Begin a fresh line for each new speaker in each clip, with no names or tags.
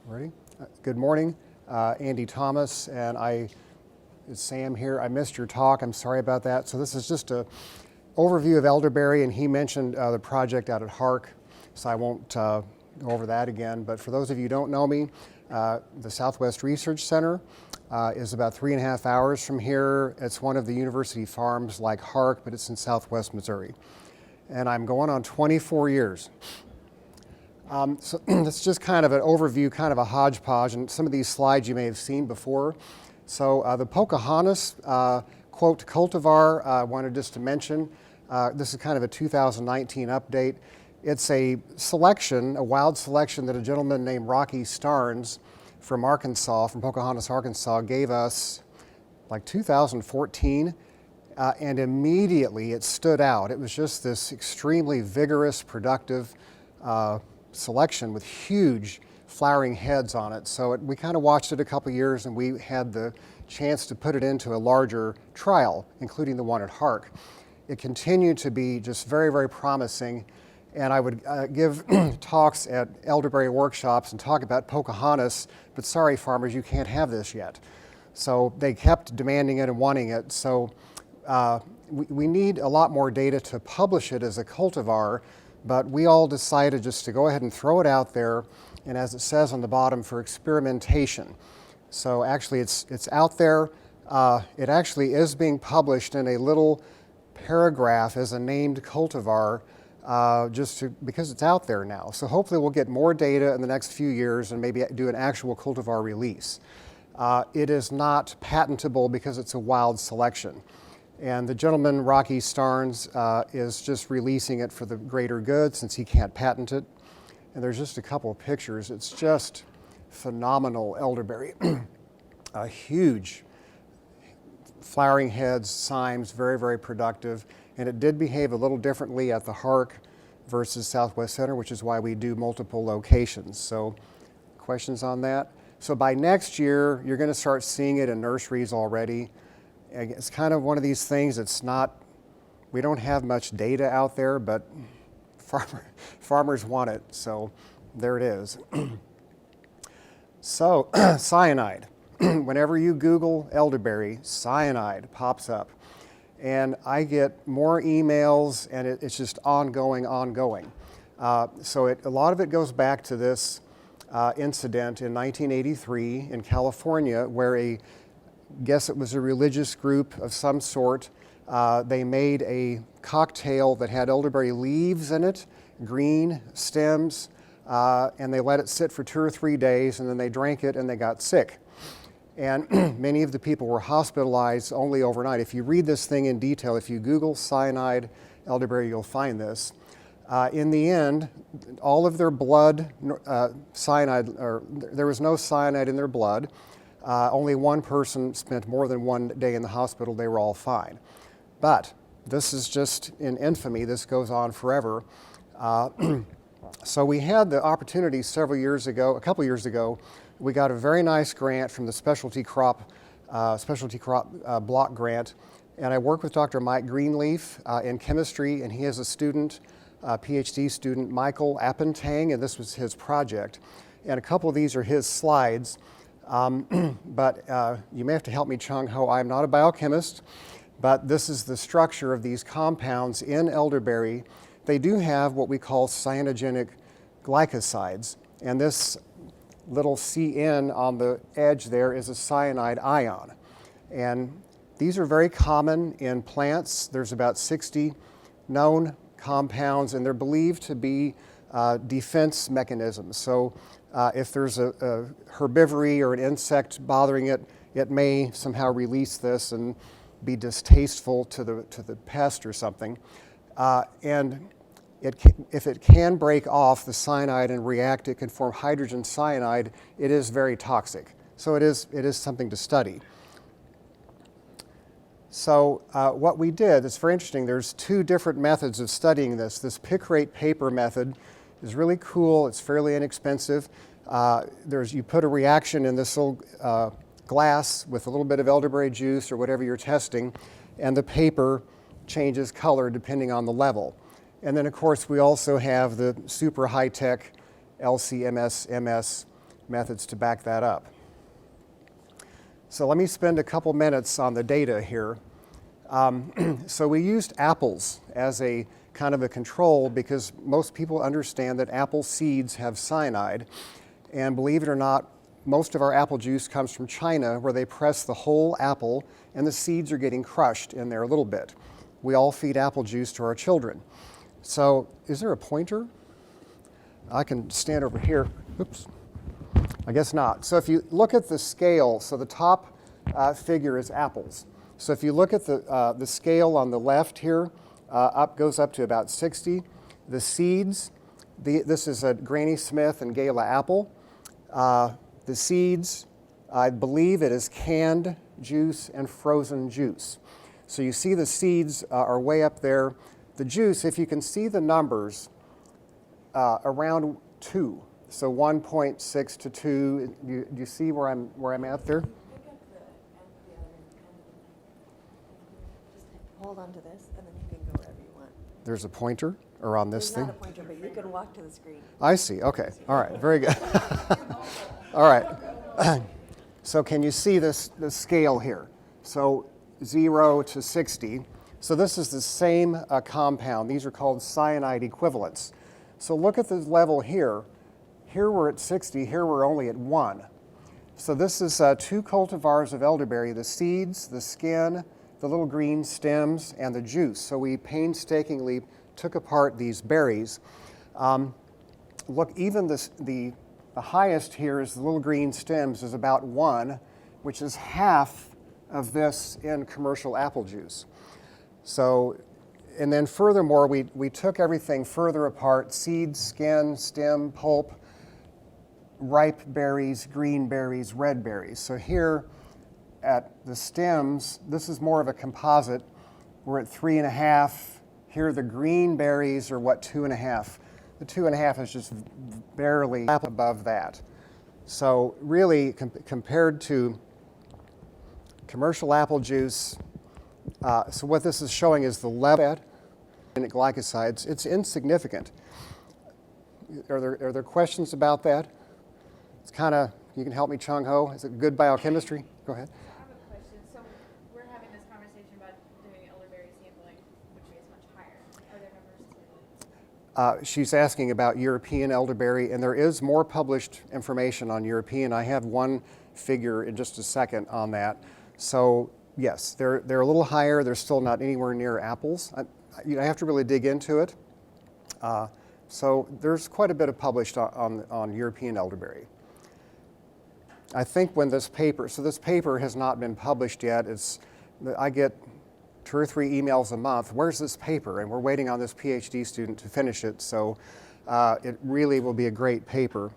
Ready? Good morning, Andy Thomas, and it's Sam here. I missed your talk. I'm sorry about that. So this is just an overview of Elderberry, and he mentioned the project out at HARC, so I won't go over that again. But for those of you who don't know me, the Southwest Research Center is about 3.5 hours from here. It's one of the university farms like HARC, but it's in Southwest Missouri. And I'm going on 24 years. So it's just kind of an overview, kind of a hodgepodge, and some of these slides you may have seen before. So the Pocahontas quote cultivar I wanted just to mention. This is kind of a 2019 update. It's a selection, a wild selection that a gentleman named Rocky Starnes from Arkansas, from Pocahontas, Arkansas, gave us like 2014. And immediately it stood out. It was just this extremely vigorous, productive selection with huge flowering heads on it. So we kind of watched it a couple years, and we had the chance to put it into a larger trial, including the one at HARC. It continued to be just very, very promising. And I would give talks at elderberry workshops and talk about Pocahontas, but sorry, farmers, you can't have this yet. So they kept demanding it and wanting it. So we need a lot more data to publish it as a cultivar, but we all decided just to go ahead and throw it out there, and as it says on the bottom, for experimentation. So actually it's out there. It actually is being published in a little paragraph as a named cultivar, because it's out there now. So hopefully we'll get more data in the next few years and maybe do an actual cultivar release. It is not patentable because it's a wild selection. And the gentleman, Rocky Starnes, is just releasing it for the greater good since he can't patent it. And there's just a couple of pictures. It's just phenomenal elderberry. Huge flowering heads, cymes, very, very productive. And it did behave a little differently at the HARC versus Southwest Center, which is why we do multiple locations. So questions on that? So by next year, you're going to start seeing it in nurseries already. It's kind of one of these things, we don't have much data out there, but farmers want it, so there it is. So, cyanide. Whenever you Google elderberry, cyanide pops up. And I get more emails, and it's just ongoing. So a lot of it goes back to this incident in 1983 in California, where guess it was a religious group of some sort. They made a cocktail that had elderberry leaves in it, green stems, and they let it sit for 2 or 3 days, and then they drank it and they got sick. And many of the people were hospitalized only overnight. If you read this thing in detail, if you Google cyanide elderberry, you'll find this. In the end, all of their blood, there was no cyanide in their blood. Only one person spent more than 1 day in the hospital. They were all fine. But this is just in infamy. This goes on forever. So we had the opportunity a couple years ago, we got a very nice grant from the Specialty Crop Block Grant. And I worked with Dr. Mike Greenleaf in chemistry, and he has a student, PhD student, Michael Appentang, and this was his project. And a couple of these are his slides. But you may have to help me, Chung Ho. I'm not a biochemist, but this is the structure of these compounds in elderberry. They do have what we call cyanogenic glycosides, and this little CN on the edge there is a cyanide ion. And these are very common in plants. There's about 60 known compounds, and they're believed to be defense mechanisms. So if there's a herbivory or an insect bothering it, it may somehow release this and be distasteful to the pest or something. And if it can break off the cyanide and react, it can form hydrogen cyanide. It is very toxic. So it is something to study. So what we did, it's very interesting, there's 2 different methods of studying this. This picrate paper method is really cool. It's fairly inexpensive. You put a reaction in this little glass with a little bit of elderberry juice or whatever you're testing, and the paper changes color depending on the level. And then, of course, we also have the super high-tech LC-MS methods to back that up. So let me spend a couple minutes on the data here. So we used apples as a kind of a control because most people understand that apple seeds have cyanide. And believe it or not, most of our apple juice comes from China, where they press the whole apple and the seeds are getting crushed in there a little bit. We all feed apple juice to our children. So is there a pointer? I can stand over here. Oops. I guess not. So if you look at the scale, so the top figure is apples. So if you look at the scale on the left here, goes up to about 60. The seeds, this is a Granny Smith and Gala apple. The seeds, I believe it is canned juice and frozen juice. So you see the seeds are way up there. The juice, if you can see the numbers, around 2. So 1.6 to 2. Do you see where I'm at there?
Hold on to this, and then you can go wherever you want.
There's a pointer, or on this thing?
There's not a pointer, but you can walk to the screen.
I see. Okay. All right. Very good. All right. So can you see the scale here? So 0 to 60. So this is the same compound. These are called cyanide equivalents. So look at the level here. Here we're at 60. Here we're only at 1. So this is 2 cultivars of elderberry, the seeds, the skin, the little green stems, and the juice. So we painstakingly took apart these berries. Look, even the highest here is the little green stems is about 1, which is half of this in commercial apple juice. So, and then furthermore, we took everything further apart: seeds, skin, stem, pulp, ripe berries, green berries, red berries. So here at the stems, this is more of a composite. We're at 3.5. Here the green berries are 2.5. The 2.5 is just barely above that. So really, compared to commercial apple juice, so what this is showing is the level in glycosides. It's insignificant. Are there questions about that? It's kind of, you can help me, Chung Ho. Is it good biochemistry? Go ahead.
I have a question. So we're having this conversation about doing elderberry sampling, which is much higher. Are there numbers to
She's asking about European elderberry, and there is more published information on European. I have one figure in just a second on that. So yes, they're a little higher. They're still not anywhere near apples. I have to really dig into it. So there's quite a bit of published on European elderberry. I think when this paper has not been published yet. I get 2 or 3 emails a month. Where's this paper? And we're waiting on this PhD student to finish it. So it really will be a great paper.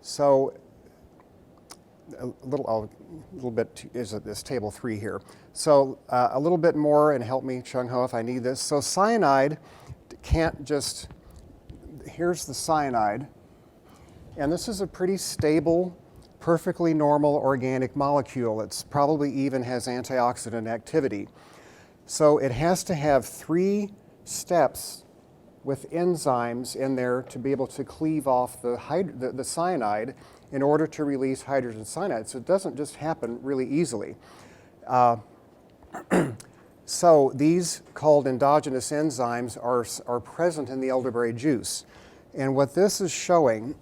So a little bit is this table 3 here. So a little bit more, and help me, Chung Ho, if I need this. So cyanide can't just, here's the cyanide. And this is a pretty stable, perfectly normal organic molecule. It's probably even has antioxidant activity. So it has to have 3 steps with enzymes in there to be able to cleave off the cyanide in order to release hydrogen cyanide. So it doesn't just happen really easily. So these called endogenous enzymes are present in the elderberry juice. And what this is showing,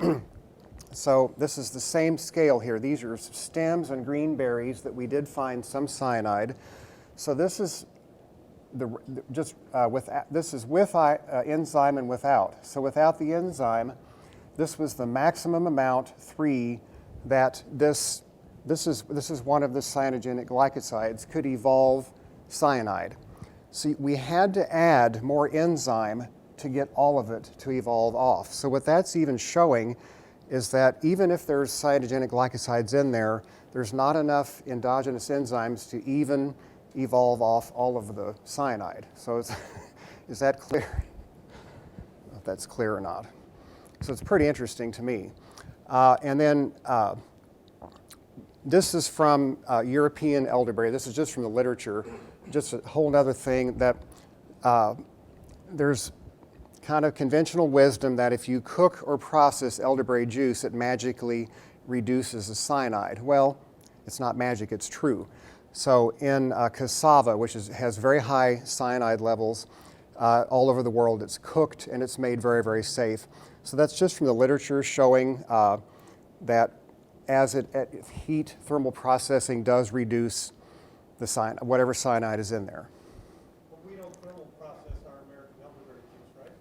so this is the same scale here. These are stems and green berries that we did find some cyanide. So this is this is with enzyme and without. So without the enzyme, this was the maximum amount 3 that this is one of the cyanogenic glycosides could evolve cyanide. So we had to add more enzyme to get all of it to evolve off. So what that's even showing is that even if there's cyanogenic glycosides in there, there's not enough endogenous enzymes to even evolve off all of the cyanide. So is that clear? I don't know if that's clear or not. So it's pretty interesting to me. And then this is from European elderberry. This is just from the literature. Just a whole other thing that there's kind of conventional wisdom that if you cook or process elderberry juice, it magically reduces the cyanide. Well, it's not magic, it's true. So in cassava, which has very high cyanide levels all over the world, it's cooked and it's made very, very safe. So that's just from the literature showing that as at heat, thermal processing does reduce the whatever cyanide is in there.
But we don't thermal process our American elderberry juice, right?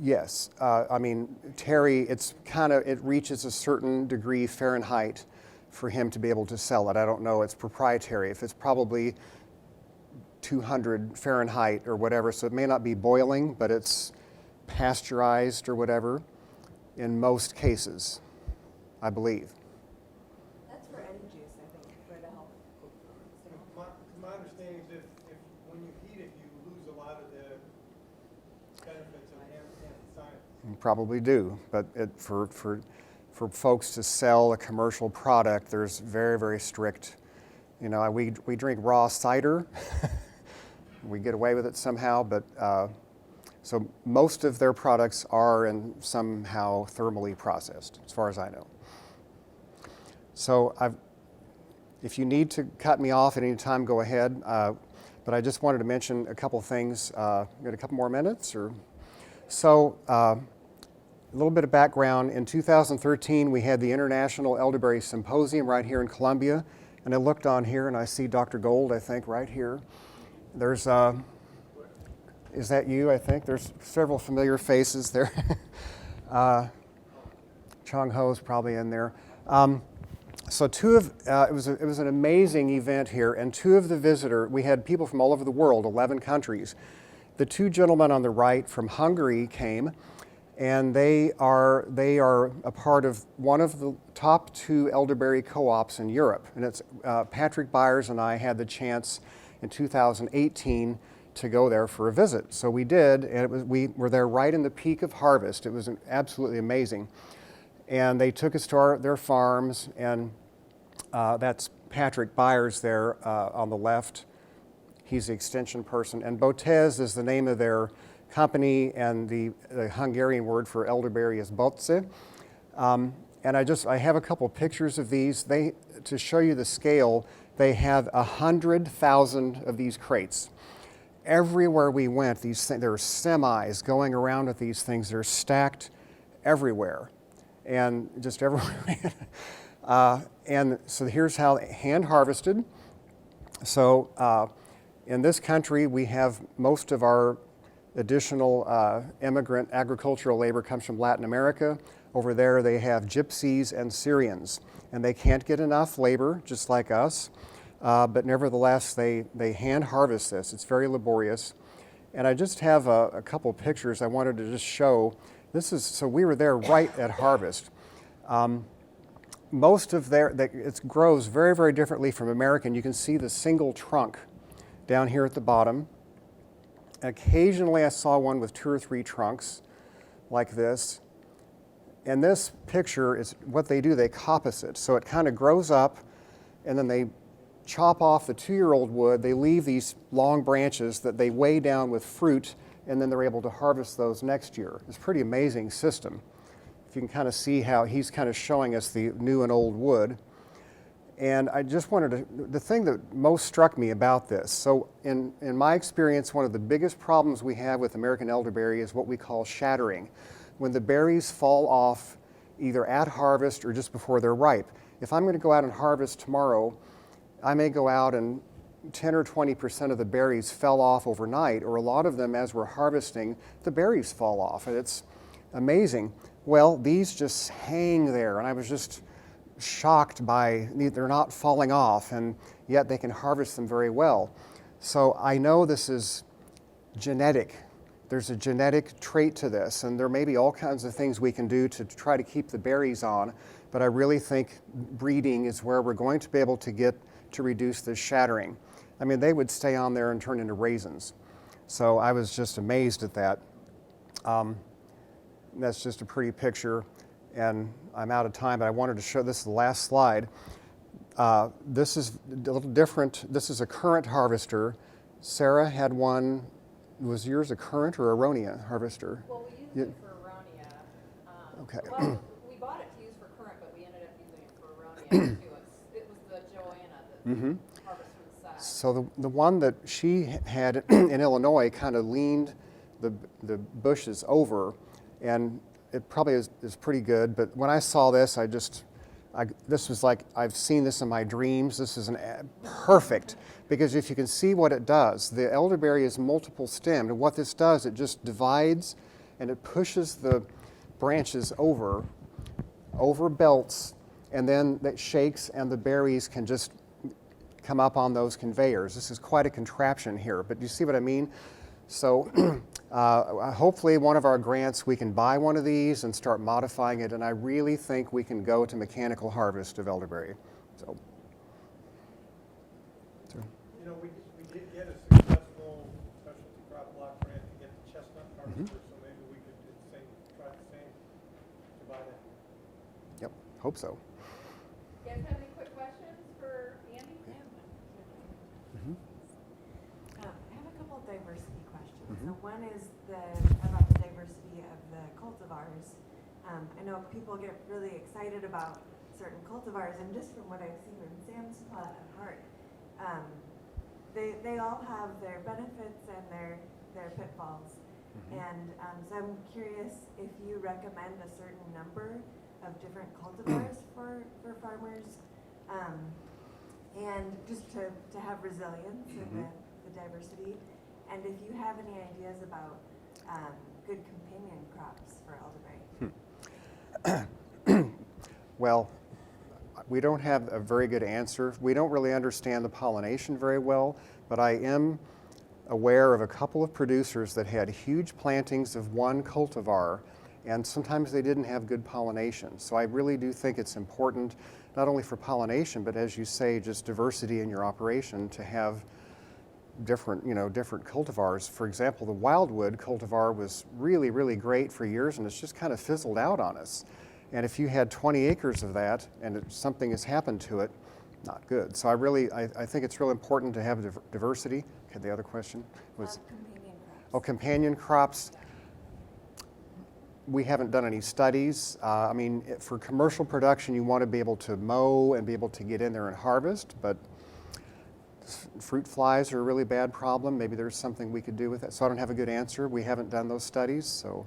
Yes, I mean, Terry, it reaches a certain degree Fahrenheit for him to be able to sell it. I don't know, it's proprietary. If it's probably 200 Fahrenheit or whatever, so it may not be boiling, but it's pasteurized or whatever in most cases, I believe.
That's for any juice, I think, for the health.
My understanding is if when you heat it, you lose a lot of the benefits of anthocyanins.
You probably do, but for folks to sell a commercial product, there's very, very strict, we drink raw cider. We get away with it somehow, but so most of their products are somehow thermally processed, as far as I know. So if you need to cut me off at any time, go ahead. But I just wanted to mention a couple things. Got a couple more minutes? So a little bit of background. In 2013, we had the International Elderberry Symposium right here in Columbia. And I looked on here and I see Dr. Gold, I think, right here. There's, is that you, I think? There's several familiar faces there. Chung Ho's probably in there. So it was an amazing event here, and we had people from all over the world, 11 countries. The two gentlemen on the right from Hungary came, and they are a part of one of the top 2 elderberry co-ops in Europe. And it's Patrick Byers and I had the chance in 2018 to go there for a visit. So we did, and we were there right in the peak of harvest. It was absolutely amazing. And they took us to their farms, and that's Patrick Byers there on the left. He's the extension person. And Botez is the name of their company, and the Hungarian word for elderberry is boce. And I have a couple pictures of these. To show you the scale, they have 100,000 of these crates. Everywhere we went, there are semis going around with these things. They're stacked everywhere, and just everywhere. And so here's how hand harvested. So in this country, we have most of our additional immigrant agricultural labor comes from Latin America. Over there, they have gypsies and Syrians, and they can't get enough labor, just like us. But nevertheless, they hand harvest this. It's very laborious. And I just have a couple pictures I wanted to just show. So we were there right at harvest. Most of it grows very, very differently from American. You can see the single trunk down here at the bottom. Occasionally I saw one with 2 or 3 trunks like this. And this picture is what they do, they coppice it. So it kind of grows up, and then they chop off the 2-year-old wood. They leave these long branches that they weigh down with fruit, and then they're able to harvest those next year. It's a pretty amazing system. If you can kind of see how he's kind of showing us the new and old wood. And I just the thing that most struck me about this, so in my experience, one of the biggest problems we have with American elderberry is what we call shattering. When the berries fall off either at harvest or just before they're ripe. If I'm going to go out and harvest tomorrow, I may go out and 10 or 20% of the berries fell off overnight, or a lot of them as we're harvesting, the berries fall off, and it's amazing. Well, these just hang there, and I was just shocked by they're not falling off, and yet they can harvest them very well. So I know this is genetic. There's a genetic trait to this, and there may be all kinds of things we can do to try to keep the berries on, but I really think breeding is where we're going to be able to get to reduce this shattering. I mean, they would stay on there and turn into raisins. So I was just amazed at that. That's just a pretty picture, and I'm out of time, but I wanted to show this, the last slide. This is a little different. This is a current harvester. Sarah had one Was yours a current or Aronia harvester?
Well, we used
Yeah.
it for Aronia.
Okay.
Well, we bought it to use for current, but we ended up using it for Aronia too. It was the Joanna that harvests from the side.
So the one that she had in Illinois kind of leaned the bushes over, and it probably is pretty good. But when I saw this, this was like, I've seen this in my dreams. This is perfect, because if you can see what it does, the elderberry is multiple stemmed, and what this does, it just divides and it pushes the branches over belts, and then that shakes and the berries can just come up on those conveyors. This is quite a contraption here, but you see what I mean? So hopefully one of our grants, we can buy one of these and start modifying it, and I really think we can go to mechanical harvest of elderberry. So
You know, we did get a successful specialty crop block grant to get the chestnut harvester, so maybe we could do the same, try the same to buy that.
yep, hope so.
You guys have any quick questions for Andy?
I have a couple of diversity questions. So one is about the diversity of the cultivars. I know people get really excited about certain cultivars, and just from what I've seen in Sam's plot at Hart, they all have their benefits and their pitfalls. And so I'm curious if you recommend a certain number of different cultivars for farmers, and just to have resilience in the diversity. And if you have any ideas about good companion crops for elderberry.
Well, we don't have a very good answer. We don't really understand the pollination very well, but I am aware of a couple of producers that had huge plantings of one cultivar, and sometimes they didn't have good pollination. So I really do think it's important, not only for pollination, but as you say, just diversity in your operation, to have different cultivars. For example, the Wildwood cultivar was really, really great for years, and it's just kind of fizzled out on us. And if you had 20 acres of that and something has happened to it, not good. So I think it's real important to have diversity. Okay, the other question was?
Companion crops.
Oh, companion crops. We haven't done any studies. I mean, for commercial production, you want to be able to mow and be able to get in there and harvest, but fruit flies are a really bad problem. Maybe there's something we could do with that. So I don't have a good answer. We haven't done those studies, so